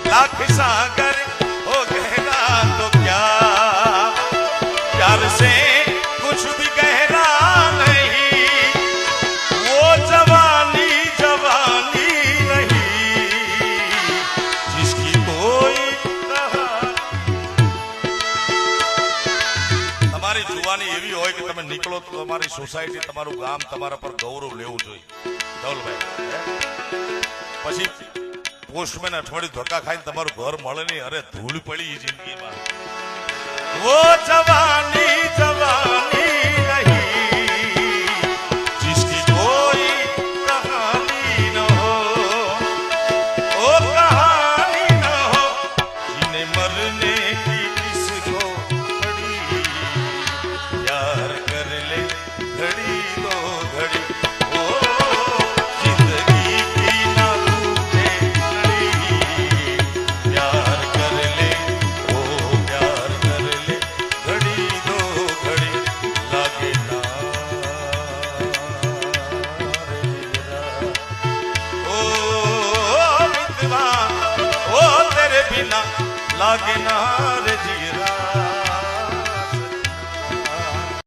लाख सागर हो गहरा तो क्या प्यार से कुछ भी गहरा नहीं, वो जवानी जवानी नहीं जिसकी कोई તમારી જુવાની એવી હોય કે તમે નીકળો તો તમારી સોસાયટી તમારું ગામ તમારા પર ગૌરવ લેવું જોઈએ ધવલભાઈ। પછી પોસ્ટમેન અઠવાડિયું ધક્કા ખાઈને તમારું ઘર મળે નહીં, અરે ધૂળ પડી જિંદગીમાં। वो जवानी जवानी नहीं जिसकी कोई कहानी न हो, ओ कहानी न हो जिन्हें मरने की किसको घड़ी, प्यार कर ले घड़ी दो घड़ी, ओ जिंदगी की ना टूटे घड़ी, प्यार कर ले ओ प्यार कर ले घड़ी दो घड़ी, लागे ना रे ओ मितवा ओ तेरे बिना लागे ना रे जीरा।